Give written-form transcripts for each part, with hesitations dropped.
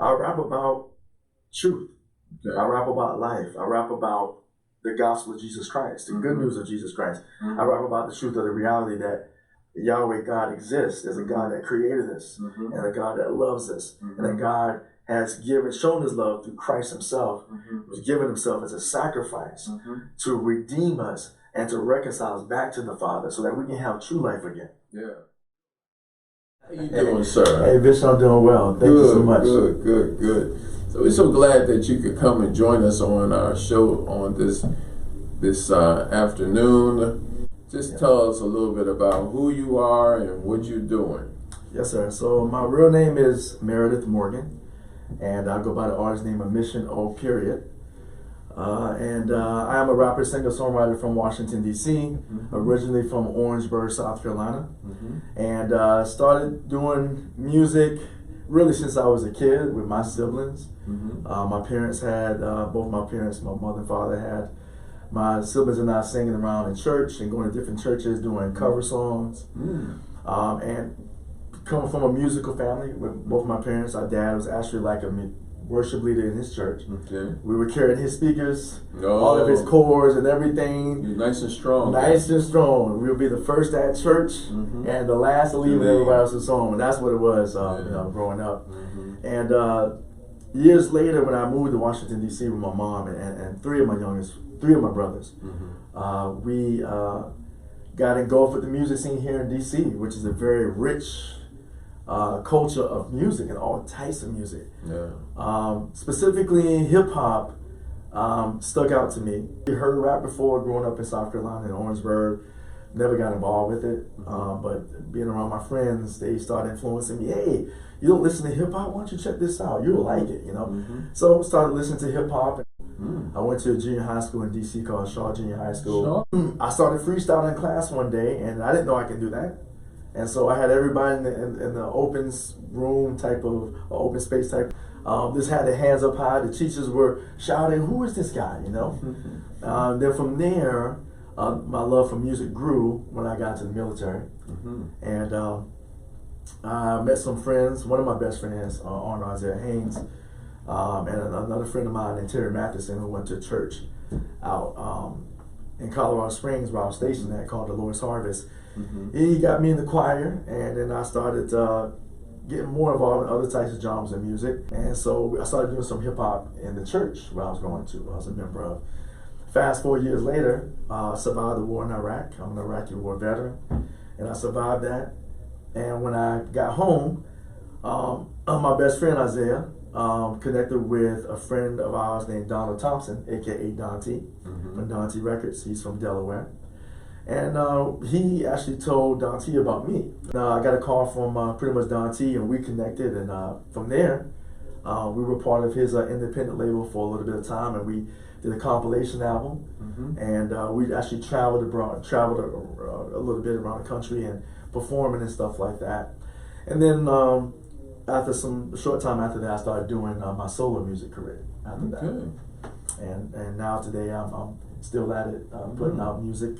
I rap about truth. Okay. I rap about life. I rap about the gospel of Jesus Christ, the good news of Jesus Christ. I rap about the truth of the reality that Yahweh God exists. There's a God that created us, and a God that loves us, and a God has shown his love through Christ himself, who's given himself as a sacrifice to redeem us and to reconcile us back to the Father so that we can have true life again. Yeah. How you doing, sir? Hey, Bishop, I'm doing well. Thank you so much. Good. So we're so glad that you could come and join us on our show on this afternoon. Just tell us a little bit about who you are and what you're doing. Yes, sir. So my real name is Meredith Morgan, and I go by the artist name of Mission O. Period. I am a rapper, singer, songwriter from Washington, D.C., originally from Orangeburg, South Carolina, and started doing music really since I was a kid with my siblings. My parents had, both my parents, my mother and father had my siblings and I singing around in church and going to different churches doing cover songs. And coming from a musical family with both my parents, our dad was actually like a worship leader in his church. Okay. We were carrying his speakers, all of his chords and everything. You're nice and strong. Nice and strong. We would be the first at church and the last to leave when everybody else was home. And that's what it was, growing up. And years later, when I moved to Washington, D.C. with my mom and three of my brothers, we got engulfed with the music scene here in D.C., which is a very rich culture of music and all types of music. Specifically hip hop stuck out to me. I heard rap before growing up in South Carolina in Orangeburg, never got involved with it, but being around my friends, they started influencing me. Hey, you don't listen to hip hop? Why don't you check this out? You'll like it, So I started listening to hip hop. I went to a junior high school in D.C. called Shaw Junior High School. I started freestyling in class one day, and I didn't know I could do that. And so I had everybody in the open room type of open space type. Just had their hands up high. The teachers were shouting, "Who is this guy?" Then from there, my love for music grew when I got to the military, and I met some friends. One of my best friends, Arnold Isaiah Haynes, and another friend of mine, Terry Matheson, who went to church out in Colorado Springs, where I was stationed at, called the Lord's Harvest. He got me in the choir, and then I started getting more involved in other types of genres of music. And so I started doing some hip hop in the church where I was going to. I was a member of. Fast 4 years later, I survived the war in Iraq. I'm an Iraqi war veteran, and I survived that. And when I got home, my best friend Isaiah connected with a friend of ours named Donald Thompson, aka Don T, from Don T Records. He's from Delaware. And he actually told Don T about me. I got a call from pretty much Don T, and we connected. And from there, we were part of his independent label for a little bit of time, and we did a compilation album. And we actually traveled a little bit around the country and performing and stuff like that. And then after some short time after that, I started doing my solo music career after that. And now today I'm still at it, putting out music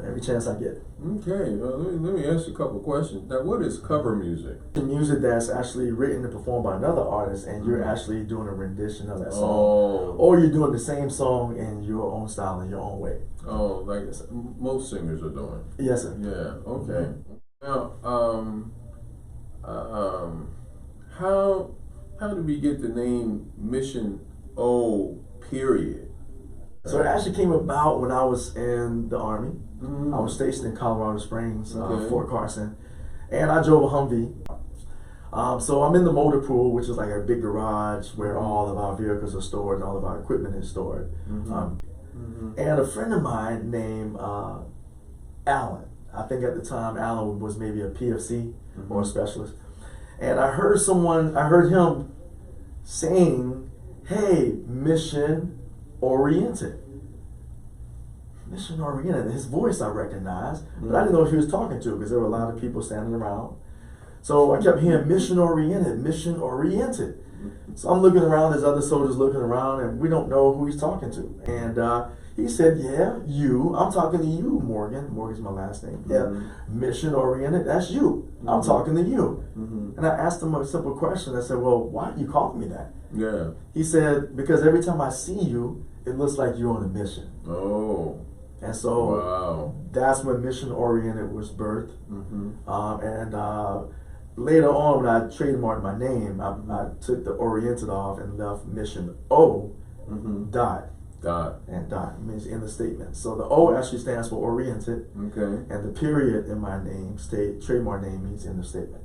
every chance I get. Okay, well, let me ask you a couple of questions. Now, what is cover music? The music that's actually written and performed by another artist, and you're actually doing a rendition of that song. Or you're doing the same song in your own style, in your own way. Oh, like most singers are doing. Yes, sir. Yeah, okay. Now, how did we get the name Mission O. Period? So it actually came about when I was in the Army. I was stationed in Colorado Springs, Fort Carson, and I drove a Humvee. So I'm in the motor pool, which is like a big garage where all of our vehicles are stored and all of our equipment is stored. And a friend of mine named Alan, I think at the time Alan was maybe a PFC or a specialist, and I heard him saying, "Hey, mission oriented." Mission oriented. His voice I recognized, but I didn't know who he was talking to because there were a lot of people standing around. So I kept hearing mission oriented, mission oriented. So I'm looking around, there's other soldiers looking around, and we don't know who he's talking to. And He said, yeah, you. I'm talking to you, Morgan. Morgan's my last name. Yeah, mission oriented. That's you. I'm talking to you. And I asked him a simple question. I said, well, why are you calling me that? Yeah. He said, because every time I see you, it looks like you're on a mission. Oh. And so Wow. that's when mission oriented was birthed. Later on, when I trademarked my name, I took the oriented off and left mission O dot. And dot means in the statement. So the O actually stands for oriented. Okay. And the period in my name, trademark name, means in the statement.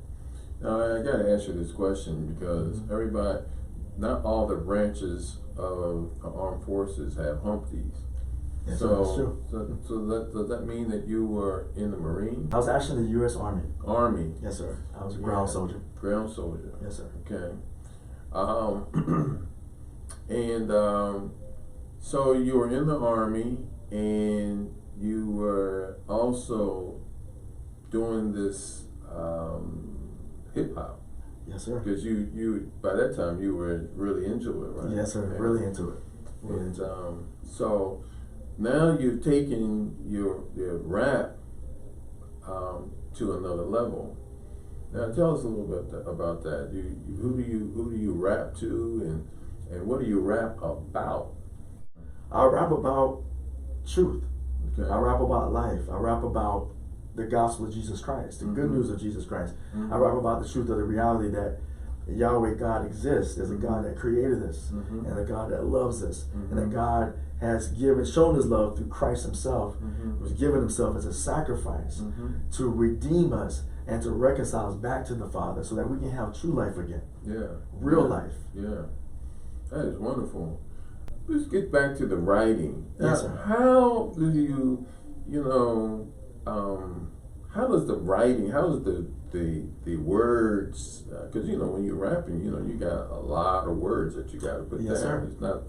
Now I gotta ask you this question because everybody, not all the branches of the armed forces have Humpties. Yes, So, that's true. so does that mean that you were in the Marine? I was actually in the U.S. Army. Army. Yes, sir. I was a ground soldier. Ground soldier. Yes, sir. Okay. So you were in the Army and you were also doing this hip hop. Yes, sir. Because you by that time you were really into it, right? Yes, sir. Okay. Really into it. And so now you've taken your rap to another level. Now tell us a little bit about that. Who do you rap to, and what do you rap about? I rap about truth. Okay. I rap about life. I rap about the gospel of Jesus Christ, the good news of Jesus Christ. I rap about the truth of the reality that Yahweh God exists. There's a God that created us, and a God that loves us, and a God has shown his love through Christ himself, who's given himself as a sacrifice to redeem us and to reconcile us back to the Father so that we can have true life again. Yeah. Real life. Yeah. That is wonderful. Let's get back to the writing. Yes, sir. How do how does the writing, how does the words, because when you're rapping, you got a lot of words that you got to put Yes, down. sir.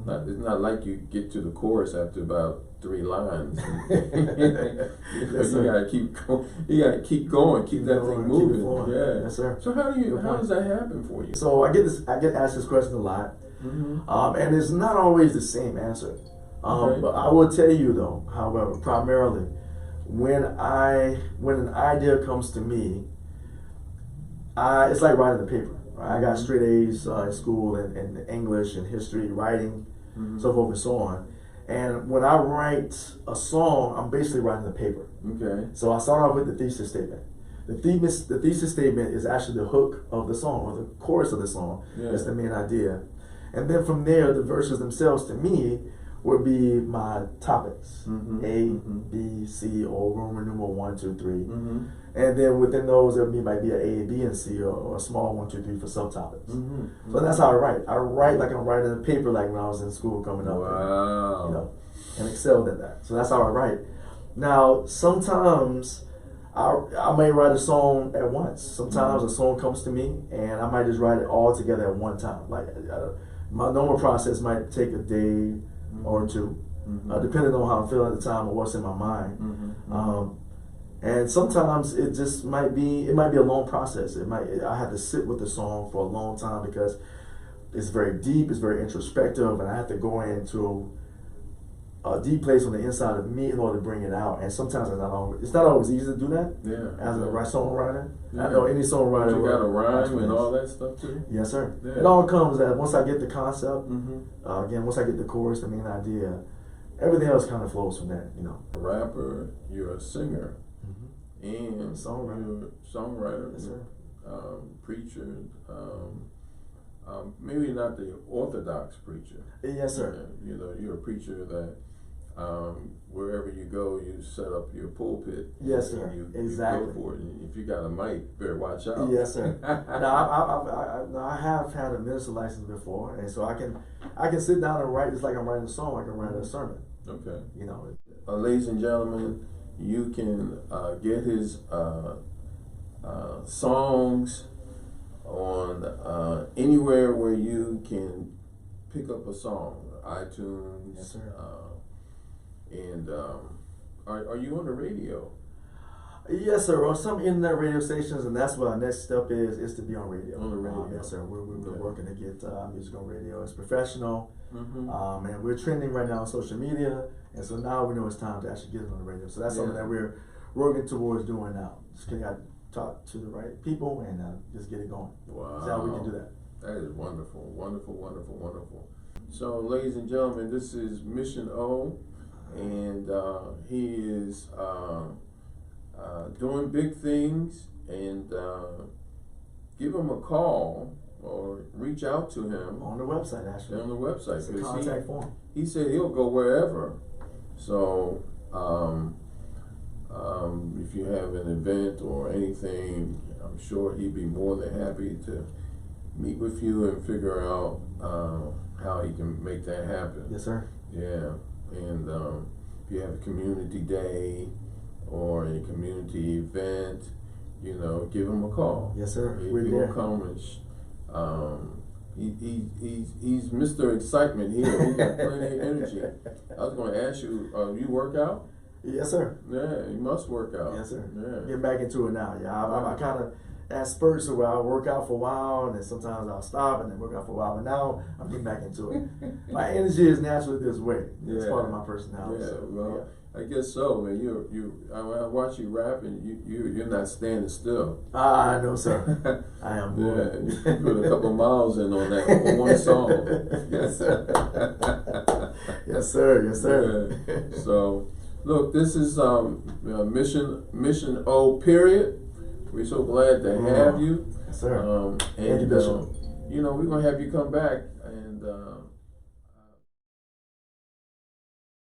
It's not like you get to the chorus after about 3 lines. Yes, You gotta keep going. You gotta keep going. Keep that thing moving. Keep it flowing. Yeah. Yes, sir. So how does that happen for you? So I get asked this question a lot, and it's not always the same answer. Okay. But I will tell you though, however, primarily when an idea comes to me, it's like writing the paper. Right? I got straight A's in school in English and history, writing, so forth and so on. And when I write a song, I'm basically writing the paper. Okay. So I start off with the thesis statement. The thesis statement is actually the hook of the song, or the chorus of the song. Yeah. That's the main idea. And then from there, the verses themselves, to me, would be my topics. A, B, C, or Roman numeral 1, 2, 3. And then within those, there might be an A, B, and C, or a small 1, 2, 3 for subtopics. So that's how I write. I write like I'm writing a paper, like when I was in school coming up. Wow. And excelled at that. So that's how I write. Now, sometimes I may write a song at once. Sometimes a song comes to me, and I might just write it all together at one time. Like my normal process might take a day or two, depending on how I'm feeling at the time or what's in my mind. And sometimes it just might be a long process. I have to sit with the song for a long time because it's very deep, it's very introspective, and I have to go into a deep place on the inside of me in order to bring it out. And sometimes it's not always easy to do that. Yeah. As a songwriter, Yeah. I know any songwriter. You got to rhyme experience. and all that stuff too. Yes, sir. Yeah. It all comes that once I get the concept. Again, once I get the chorus, the main idea, everything else kind of flows from there. A rapper, you're a singer, and Songwriter. you're a songwriter, Yes, sir. Preacher. Maybe not the orthodox preacher. Yes, sir. You're a preacher that wherever you go, you set up your pulpit. Yes, sir. You Exactly. go for it. And if you got a mic, better watch out. Yes, sir. Now, I have had a minister license before, and so I can sit down and write just like I'm writing a song. I can write a sermon. Okay. Ladies Ladies and gentlemen, you can get his songs on anywhere where you can pick up a song, iTunes. Yes, sir. And are you on the radio? Yes, sir. On some internet radio stations, and that's what our next step is to be on radio. On the radio. Yes, sir. We're Okay. working to get music on radio. It's professional, Mm-hmm. and we're trending right now on social media, and so now we know it's time to actually get it on the radio. So that's something Yeah. that we're working towards doing now. Just got to talk to the right people and just get it going. Wow. That's how we can do that. That is wonderful, wonderful, wonderful, wonderful. So, ladies and gentlemen, this is Mission O, and he is doing big things. And give him a call or reach out to him On the website, actually. on the website. It's a 'Cause contact form. he said he'll go wherever. So, if you have an event or anything, I'm sure he'd be more than happy to meet with you and figure out how he can make that happen. Yes, sir. Yeah, and if you have a community day or a community event, give him a call. Yes, sir. He We're will there. come and he's Mr. Excitement here. He got plenty of energy. I was going to ask you, you work out? Yes, sir. Yeah, you must work out. Yes, sir. Yeah. Getting back into it now. Yeah, I kind of at spurts where I'll work out for a while, and then sometimes I'll stop and then work out for a while. But now I'm getting back into it. My energy is naturally this way. It's Yeah. part of my personality. Yeah, So, well, I guess so, man. I watch you rap, and you're not standing still. No, sir. I am Yeah, moving. you put a couple miles in on that on one song. Yes, sir. Yes, sir. Yes, sir. Yeah. So, look, this is Mission O. Period. We're so glad to have you. Yes, sir. And Thank you, Bishop. we're gonna have you come back and